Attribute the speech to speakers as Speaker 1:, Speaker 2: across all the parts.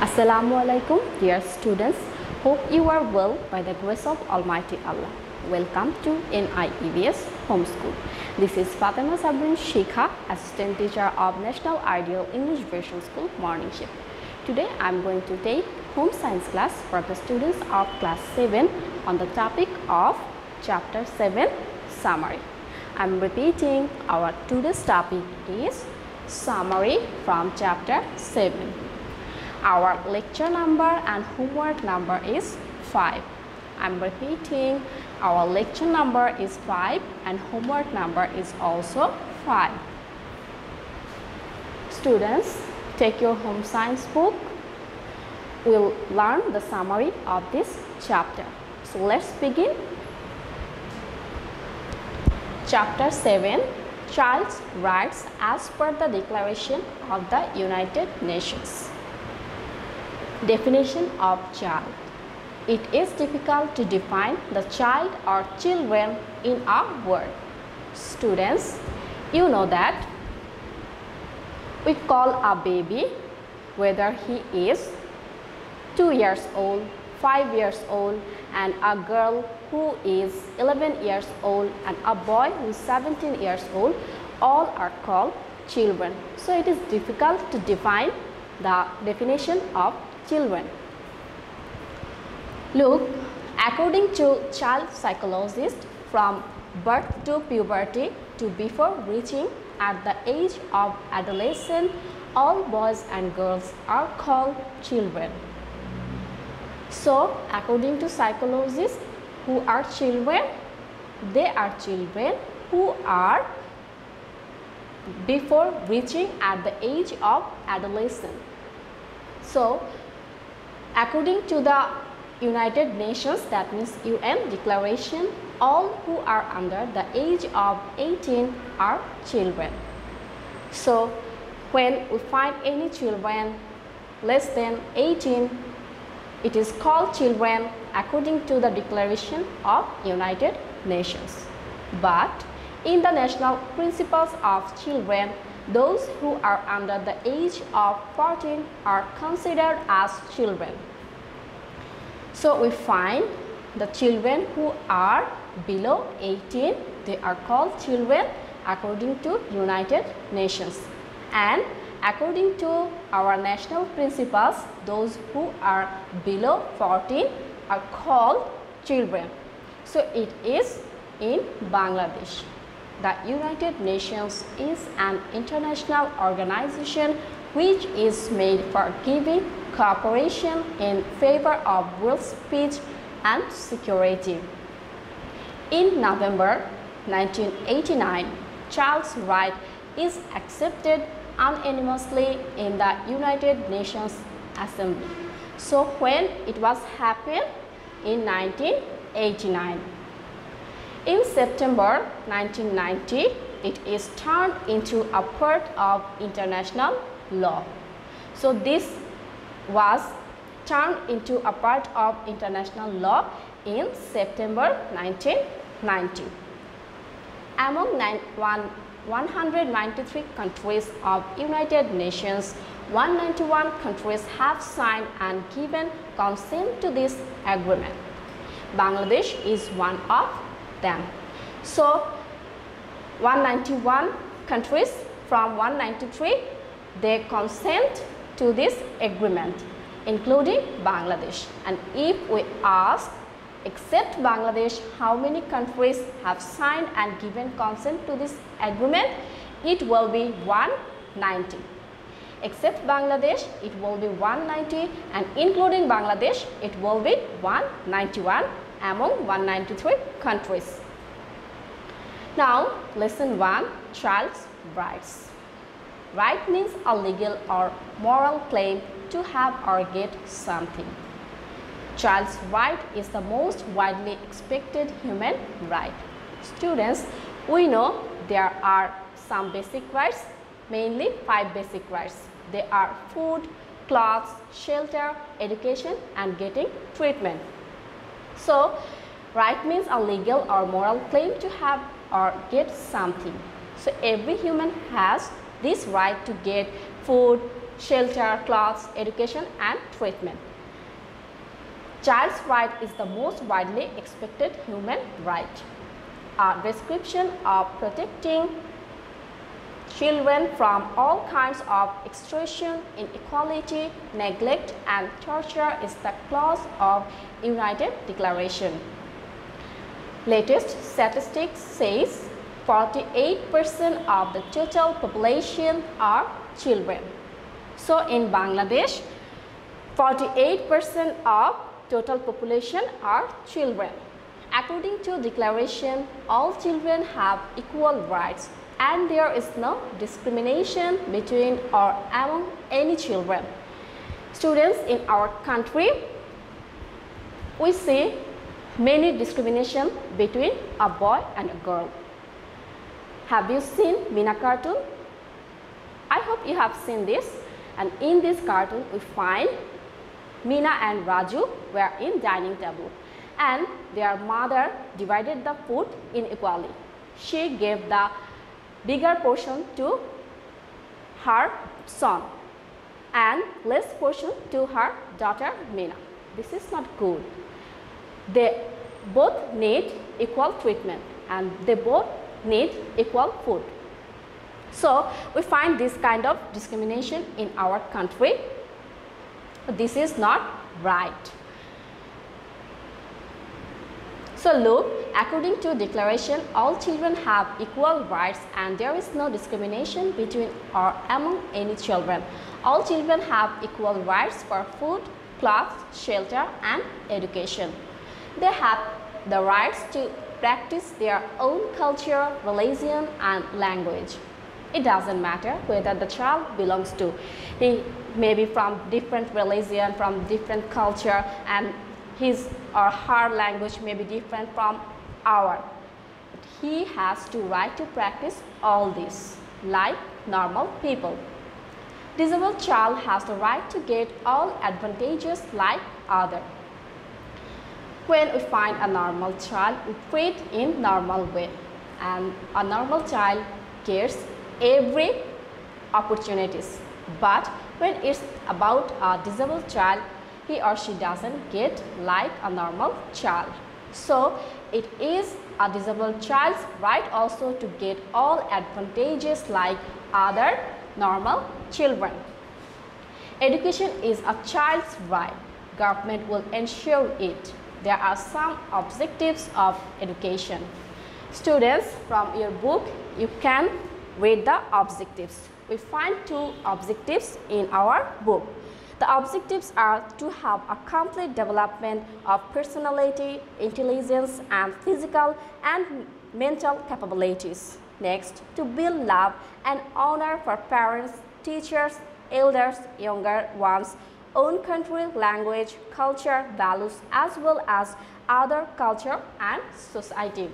Speaker 1: Assalamu alaikum, dear students. Hope you are well by the grace of Almighty Allah. Welcome to NIEVS Homeschool. This is Fatema Sabrin Shikha, Assistant Teacher of National Ideal English Version School Morning Shift. Today I am going to take home science class for the students of class 7 on the topic of Chapter 7 Summary. I am repeating, our today's topic is Summary from Chapter 7. Our lecture number and homework number is 5. I am repeating, our lecture number is 5 and homework number is also 5. Students, take your home science book. We'll learn the summary of this chapter. So let's begin. Chapter 7, Child's Rights as per the Declaration of the United Nations. Definition of child. It is difficult to define the child or children in a word. Students, you know that we call a baby, whether he is 2 years old, 5 years old, and a girl who is 11 years old and a boy who is 17 years old, all are called children. So it is difficult to define the definition of children. Look, according to child psychologists, from birth to puberty to before reaching at the age of adolescence, all boys and girls are called children. So, according to psychologists, who are children? They are children who are before reaching at the age of adolescence. So, according to the United Nations, that means UN declaration, all who are under the age of 18 are children. So, when we find any children less than 18, it is called children according to the declaration of United Nations. But in the national principles of children, those who are under the age of 14 are considered as children. So we find the children who are below 18, they are called children according to United Nations. And according to our national principles, those who are below 14 are called children. So it is in Bangladesh. The United Nations is an international organization which is made for giving cooperation in favor of world peace and security. In November 1989, child's right is accepted unanimously in the United Nations Assembly. So when it was happened in 1989. In September 1990, it is turned into a part of international law. So this was turned into a part of international law in September 1990. Among 193 countries of United Nations, 191 countries have signed and given consent to this agreement. Bangladesh is one of them. So 191 countries from 193, they consent to this agreement, including Bangladesh. And if we ask, except Bangladesh, how many countries have signed and given consent to this agreement, it will be 190. Except Bangladesh, it will be 190, and including Bangladesh, it will be 191 among 193 countries. Now, lesson 1, child's rights. Right means a legal or moral claim to have or get something. Child's right is the most widely expected human right. Students, we know there are some basic rights, mainly 5 basic rights. They are food, clothes, shelter, education, and getting treatment. So, right means a legal or moral claim to have or get something. So, every human has this right to get food, shelter, clothes, education and treatment. Child's right is the most widely expected human right. A description of protecting children from all kinds of extortion, inequality, neglect and torture is the clause of United Declaration. Latest statistics says 48% of the total population are children. So in Bangladesh, 48% of total population are children. According to declaration, all children have equal rights and there is no discrimination between or among any children. Students in our country, we see many discrimination between a boy and a girl. Have you seen Meena cartoon? I hope you have seen this, and in this cartoon we find Meena and Raju were in dining table and their mother divided the food inequally. She gave the bigger portion to her son and less portion to her daughter Meena. This is not good. They both need equal treatment and they both need equal food. So we find this kind of discrimination in our country. This is not right. So look, according to declaration, all children have equal rights and there is no discrimination between or among any children. All children have equal rights for food, clothes, shelter and education. They have the rights to practice their own culture, religion and language. It doesn't matter whether the child belongs to, he may be from different religion, from different culture and his or her language may be different from ours. But he has the right to practice all this like normal people. Disabled child has the right to get all advantages like others. When we find a normal child, we treat in normal way and a normal child gets every opportunities. But when it's about a disabled child, he or she doesn't get like a normal child. So it is a disabled child's right also to get all advantages like other normal children. Education is a child's right. Government will ensure it. There are some objectives of education. Students, from your book, you can read the objectives. We find 2 objectives in our book. The objectives are to have a complete development of personality, intelligence and physical and mental capabilities. Next, to build love and honor for parents, teachers, elders, younger ones, own country, language, culture, values as well as other culture and society.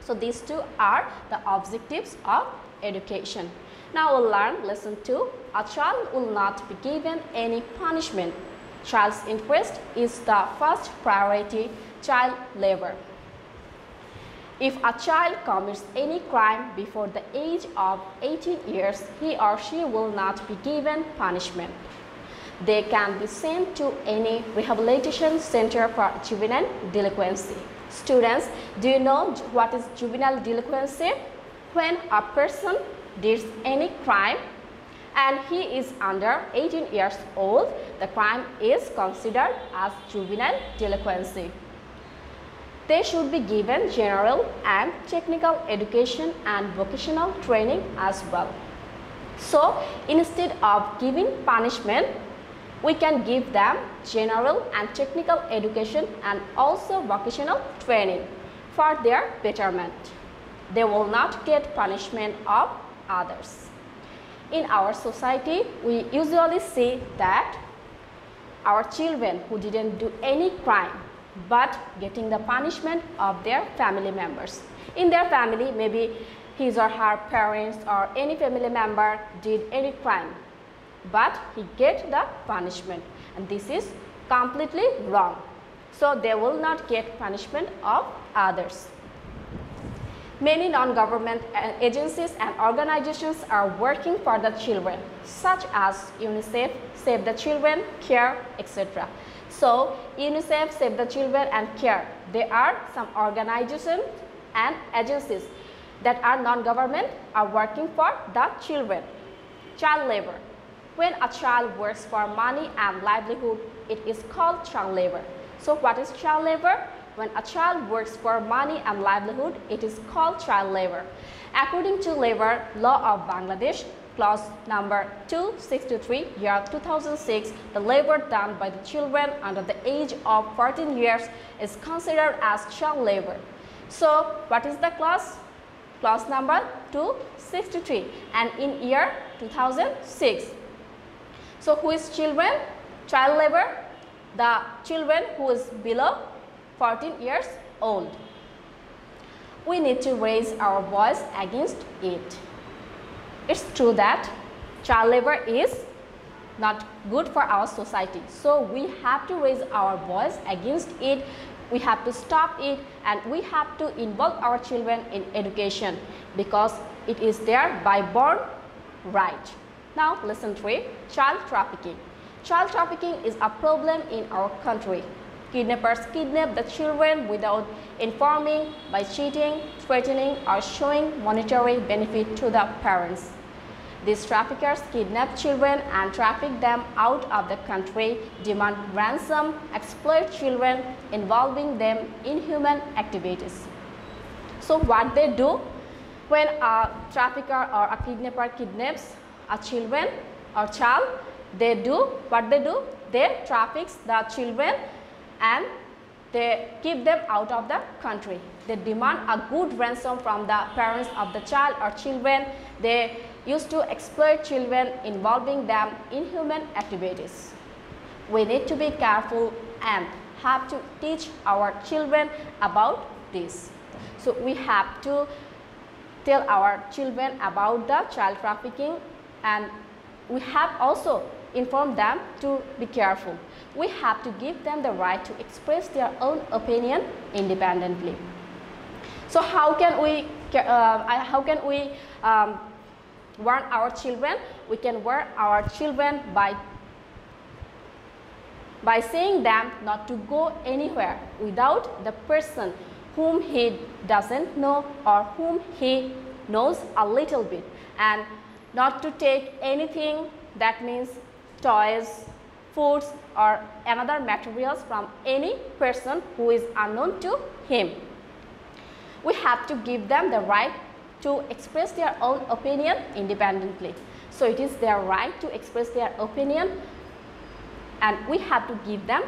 Speaker 1: So these 2 are the objectives of education. Now we'll learn lesson 2. A child will not be given any punishment. Child's interest is the first priority. Child labor. If a child commits any crime before the age of 18 years, he or she will not be given punishment. They can be sent to any rehabilitation center for juvenile delinquency. Students, do you know what is juvenile delinquency? When a person did any crime and he is under 18 years old, the crime is considered as juvenile delinquency. They should be given general and technical education and vocational training as well. So instead of giving punishment, we can give them general and technical education and also vocational training for their betterment. They will not get punishment of others. In our society, we usually see that our children who didn't do any crime but getting the punishment of their family members. In their family, maybe his or her parents or any family member did any crime, but he get the punishment, and this is completely wrong. So they will not get punishment of others. Many non-government agencies and organizations are working for the children, such as UNICEF, Save the Children, CARE, etc. So, UNICEF, Save the Children and CARE, they are some organizations and agencies that are non-government are working for the children. Child labor. When a child works for money and livelihood, it is called child labor. So, what is child labor? When a child works for money and livelihood, it is called child labor. According to Labor Law of Bangladesh, clause number 263, year 2006, the labor done by the children under the age of 14 years is considered as child labor. So, what is the clause? Clause number 263 and in year 2006. So, who is children? Child labor? The children who is below 14 years old. We need to raise our voice against it. It's true that child labor is not good for our society. So we have to raise our voice against it. We have to stop it and we have to involve our children in education because it is their by born right. Now lesson 3, child trafficking. Child trafficking is a problem in our country. Kidnappers kidnap the children without informing, by cheating, threatening or showing monetary benefit to the parents. These traffickers kidnap children and traffic them out of the country, demand ransom, exploit children, involving them in human activities. So what they do when a trafficker or a kidnapper kidnaps a children or child, they traffic the children and they keep them out of the country. They demand a good ransom from the parents of the child or children. They used to exploit children, involving them in human activities. We need to be careful and have to teach our children about this. So we have to tell our children about the child trafficking and we have also inform them to be careful. We have to give them the right to express their own opinion independently. So how can we warn our children? We can warn our children by saying them not to go anywhere without the person whom he doesn't know or whom he knows a little bit, and not to take anything, that means toys, foods or another materials from any person who is unknown to him. We have to give them the right to express their own opinion independently. So it is their right to express their opinion and we have to give them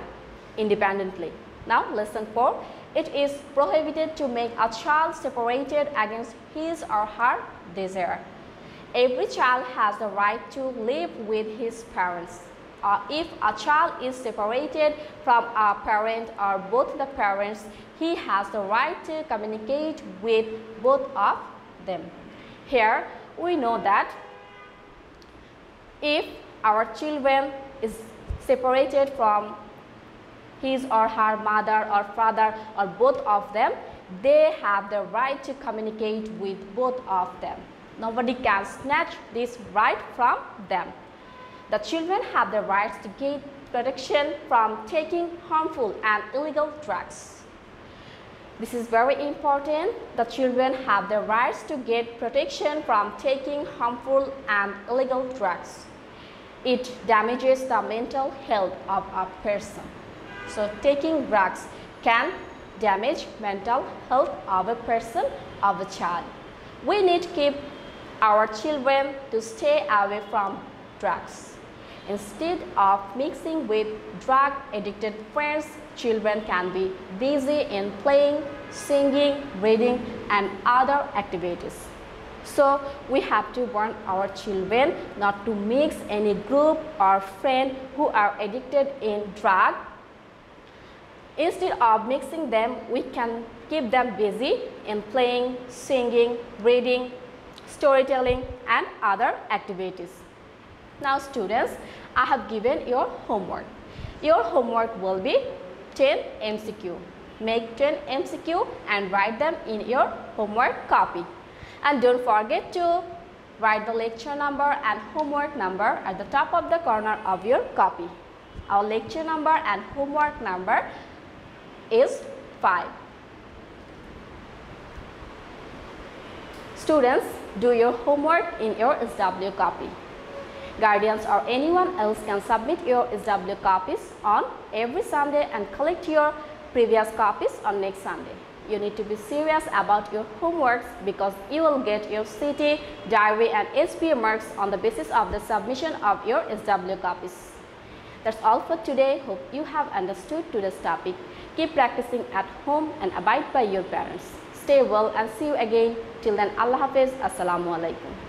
Speaker 1: independently. Now lesson 4, it is prohibited to make a child separated against his or her desire. Every child has the right to live with his parents. If a child is separated from a parent or both the parents, he has the right to communicate with both of them. Here we know that if our children is separated from his or her mother or father or both of them, they have the right to communicate with both of them. Nobody can snatch this right from them. The children have the rights to get protection from taking harmful and illegal drugs. This is very important. The children have the rights to get protection from taking harmful and illegal drugs. It damages the mental health of a person. So taking drugs can damage mental health of a person, of a child. We need to keep our children to stay away from drugs. Instead of mixing with drug-addicted friends, children can be busy in playing, singing, reading, and other activities. So we have to warn our children not to mix any group or friend who are addicted in drug. Instead of mixing them, we can keep them busy in playing, singing, reading, storytelling, and other activities. Now students, I have given your homework. Your homework will be 10 MCQ. make 10 MCQ and write them in your homework copy. And don't forget to write the lecture number and homework number at the top of the corner of your copy. Our lecture number and homework number is 5. Students, do your homework in your SW copy. Guardians or anyone else can submit your SW copies on every Sunday and collect your previous copies on next Sunday. You need to be serious about your homeworks because you will get your CT, diary and HPA marks on the basis of the submission of your SW copies. That's all for today. Hope you have understood today's topic. Keep practicing at home and abide by your parents. Stay well and see you again. Till then, Allah Hafiz. Assalamu alaikum.